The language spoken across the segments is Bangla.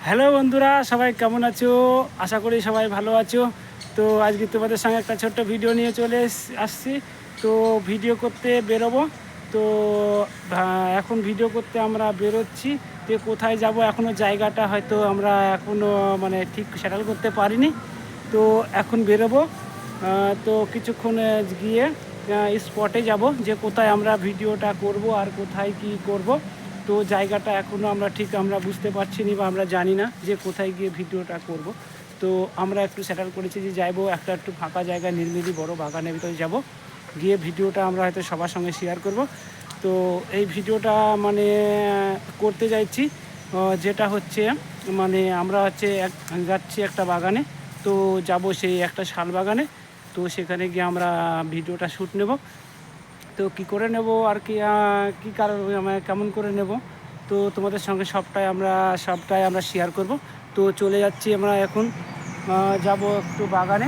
হ্যালো বন্ধুরা, সবাই কেমন আছো? আশা করি সবাই ভালো আছো। তো আজকে তোমাদের সঙ্গে একটা ছোট্ট ভিডিও নিয়ে আসছি। তো ভিডিও করতে বেরোবো। তো এখন ভিডিও করতে আমরা বেরোচ্ছি। তো কোথায় যাব এখনও জায়গাটা হয়তো আমরা এখনও মানে ঠিক সেটেল করতে পারিনি। তো এখন বেরোবো। তো কিছুক্ষণ গিয়ে স্পটে যাব যে কোথায় আমরা ভিডিওটা করব আর কোথায় কি করব। তো জায়গাটা এখনও আমরা বুঝতে পারছি না বা আমরা জানি না যে কোথায় গিয়ে ভিডিওটা করব। তো আমরা একটু সেটেল করেছি যে যাইবো একটু ফাঁকা জায়গায় নিরিবিলি বড় বাগানের ভিতরে যাব, গিয়ে ভিডিওটা আমরা হয়তো সবার সঙ্গে শেয়ার করব। তো এই ভিডিওটা মানে করতে যাচ্ছি যেটা হচ্ছে মানে আমরা যাচ্ছি একটা বাগানে। তো যাব সেই একটা শাল বাগানে। তো সেখানে গিয়ে আমরা ভিডিওটা শ্যুট নেব। তো কী করে নেব আর কি কী কারণ কেমন করে নেব, তো তোমাদের সঙ্গে সবটাই আমরা শেয়ার করব। তো চলে যাচ্ছি আমরা এখন, যাব একটু বাগানে।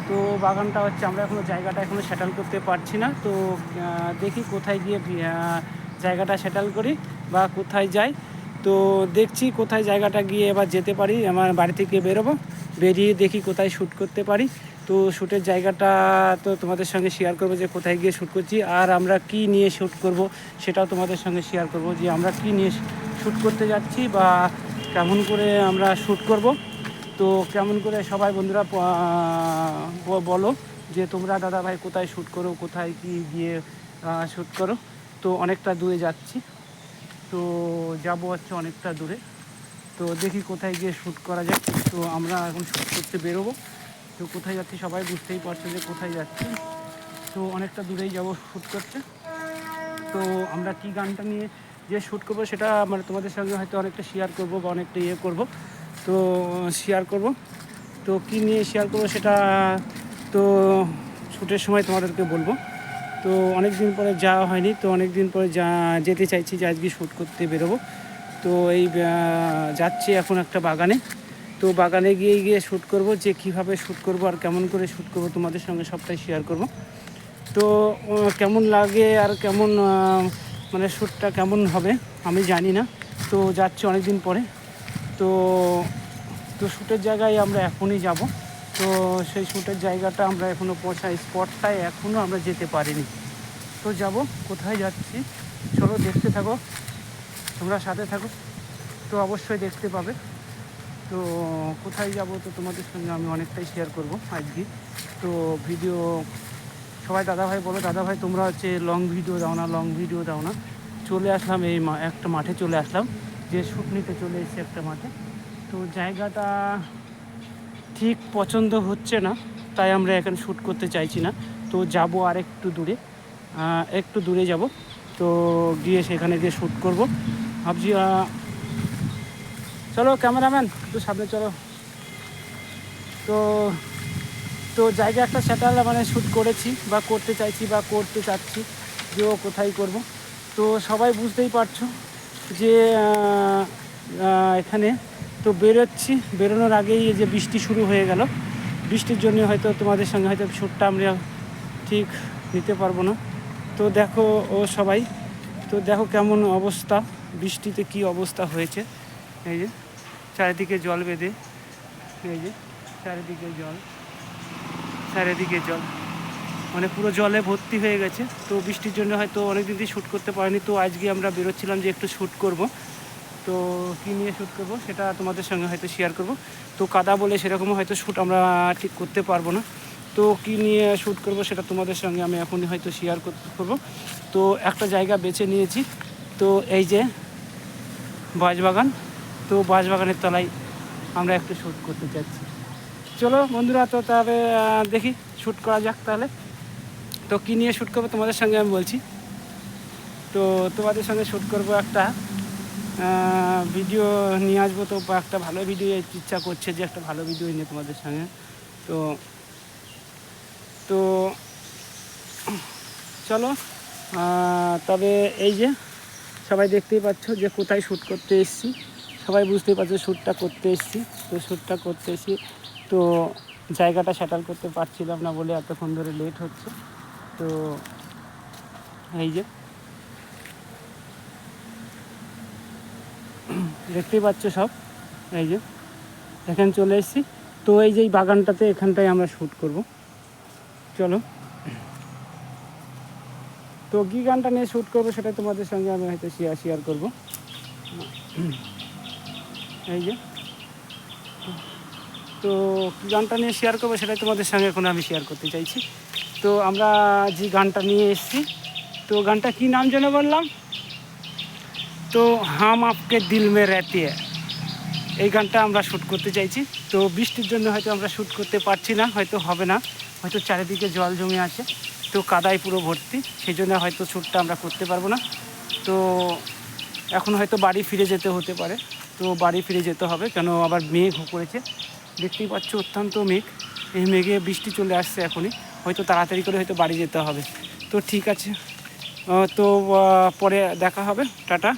তো বাগানটা হচ্ছে আমরা জায়গাটা এখনও সেটেল করতে পারছি না। তো দেখি কোথায় গিয়ে জায়গাটা সেটেল করি বা কোথায় যাই। তো দেখছি কোথায় জায়গাটা গিয়ে এবার যেতে পারি। আমার বাড়ি থেকে বেরোবো, বেরিয়ে দেখি কোথায় শ্যুট করতে পারি। তো শ্যুটের জায়গাটা তো তোমাদের সঙ্গে শেয়ার করব যে কোথায় গিয়ে শ্যুট করছি, আর আমরা কি নিয়ে শ্যুট করব সেটাও তোমাদের সঙ্গে শেয়ার করব যে আমরা কি নিয়ে শ্যুট করতে যাচ্ছি বা কেমন করে আমরা শ্যুট করব। তো কেমন করে সবাই বন্ধুরা বলো যে তোমরা দাদা ভাই কোথায় শ্যুট করো, কোথায় কি গিয়ে শ্যুট করো। তো অনেকটা দূরে যাচ্ছি, তো যাবো হচ্ছে অনেকটা দূরে। তো দেখি কোথায় গিয়ে শ্যুট করা যায়। তো আমরা এখন শ্যুট করতে বেরোবো। তো কোথায় যাচ্ছি সবাই বুঝতেই পারছো যে কোথায় যাচ্ছি। তো অনেকটা দূরেই যাব শ্যুট করতে। তো আমরা কি গানটা নিয়ে যে শ্যুট করবো সেটা মানে তোমাদের সঙ্গে হয়তো অনেকটা শেয়ার করব বা অনেকটা করব। তো শেয়ার করব। তো কী নিয়ে শেয়ার করবো সেটা তো শ্যুটের সময় তোমাদেরকে বলবো। তো অনেক দিন পরে যাওয়া হয়নি, তো অনেক দিন পরে যেতে চাইছি যে আজকে শ্যুট করতে বেরোবো। তো এই যাচ্ছি এখন একটা বাগানে। তো বাগানে গিয়ে শ্যুট করব, যে কীভাবে শ্যুট করব আর কেমন করে শ্যুট করব তোমাদের সঙ্গে সবটাই শেয়ার করব। তো কেমন লাগে আর কেমন মানে শ্যুটটা কেমন হবে আমি জানি না। তো যাচ্ছি অনেক দিন পরে। তো তো শ্যুটের জায়গায় আমরা এখনই যাব। তো সেই শ্যুটের জায়গাটা আমরা এখনও স্পটটায় এখনও আমরা যেতে পারিনি। তো যাব, কোথায় যাচ্ছি চলো দেখতে থাকো, তোমরা সাথে থাকো। তো অবশ্যই দেখতে পাবে। তো কোথায় যাব তো তোমাদের সঙ্গে আমি অনেকটাই শেয়ার করব আজকে। তো ভিডিও সবাই দাদাভাই বলো, দাদাভাই তোমরা লং ভিডিও দাও না। চলে আসলাম এই একটা মাঠে চলে আসলাম, যে শ্যুট নিতে চলে এসেছি একটা মাঠে। তো জায়গাটা ঠিক পছন্দ হচ্ছে না, তাই আমরা এখানে শ্যুট করতে চাইছি না। তো যাব আর একটু দূরে যাব। তো গিয়ে সেখানে গিয়ে শ্যুট করব ভাবছি। চলো ক্যামেরাম্যান একটু সামনে চলো। তো তো জায়গা একটা সেটাল মানে শ্যুট করেছি বা করতে চাইছি বা করতে চাচ্ছি যে কোথায় করব। তো সবাই বুঝতেই পারছো যে এখানে তো বেরোনোর আগেই যে বৃষ্টি শুরু হয়ে গেল। বৃষ্টির জন্য হয়তো তোমাদের সঙ্গে হয়তো শ্যুটটা আমরা ঠিক নিতে পারবো না। তো দেখো সবাই, তো দেখো কেমন অবস্থা, বৃষ্টিতে কি অবস্থা হয়েছে। এই যে চারিদিকে জল বেঁধে, এই যে চারিদিকে জল মানে পুরো জলে ভর্তি হয়ে গেছে। তো বৃষ্টির জন্য হয়তো অনেক দিন শ্যুট করতে পারিনি। তো আজকে আমরা বেরোচ্ছিলাম যে একটু শ্যুট করব। তো কী নিয়ে শ্যুট করব সেটা তোমাদের সঙ্গে হয়তো শেয়ার করব। তো কাদা বলে সেরকমও হয়তো শ্যুট আমরা ঠিক করতে পারবো না। তো কী নিয়ে শ্যুট করব সেটা তোমাদের সঙ্গে আমি এখনই হয়তো শেয়ার করব। তো একটা জায়গা বেছে নিয়েছি, তো এই যে বাঁশবাগান। তো বাঁশবাগানের তলায় আমরা একটু শ্যুট করতে চাচ্ছি। চলো বন্ধুরা, তো তবে দেখি শ্যুট করা যাক তাহলে। তো কী নিয়ে শ্যুট করবো তোমাদের সঙ্গে আমি বলছি। তো তোমাদের সঙ্গে শ্যুট করবো একটা ভিডিও নিয়ে আসবো। তো একটা ভালো ভিডিও ইচ্ছা করছে যে একটা ভালো ভিডিও নিয়ে তোমাদের সঙ্গে। তো তো চলো, তবে এই যে সবাই দেখতেই পাচ্ছ যে কোথায় শ্যুট করতে এসেছি। সবাই বুঝতেই পারছো শ্যুটটা করতে এসেছি। তো শ্যুটটা করতে এসেছি, তো জায়গাটা সেটেল করতে পারছিলাম না বলে এতক্ষণ ধরে লেট হচ্ছে। তো এই যে দেখতেই পাচ্ছ সব, এই যে এখানে চলে এসেছি। তো এই যে এই বাগানটাতে এখানটায় আমরা শ্যুট করব। চলো, তো কী গানটা নিয়ে শ্যুট করবো সেটা তোমাদের সঙ্গে আমি হয়তো শেয়ার করবো। এই যে, তো কী গানটা নিয়ে শেয়ার করবো সেটাই তোমাদের সঙ্গে এখন আমি শেয়ার করতে চাইছি। তো আমরা যে গানটা নিয়ে এসেছি, তো গানটা কী নাম যেন বললাম, তো হাম আপকে দিল মে রেহতে হ্যায়, এই গানটা আমরা শ্যুট করতে চাইছি। তো বৃষ্টির জন্য হয়তো আমরা শ্যুট করতে পারছি না, হয়তো হবে না, হয়তো চারিদিকে জল জমে আছে, তো কাদায় পুরো ভর্তি, সেই জন্য হয়তো শ্যুটটা আমরা করতে পারবো না। তো এখন হয়তো বাড়ি ফিরে যেতে হতে পারে, তো বাড়ি ফিরে যেতে হবে, কেন আবার মেঘ করেছে, দেখতেই পাচ্ছ অত্যন্ত মেঘ। এই মেঘে বৃষ্টি চলে আসছে এখনই, হয়তো তাড়াতাড়ি করে হয়তো বাড়ি যেতে হবে। তো ঠিক আছে, তো পরে দেখা হবে, টাটা।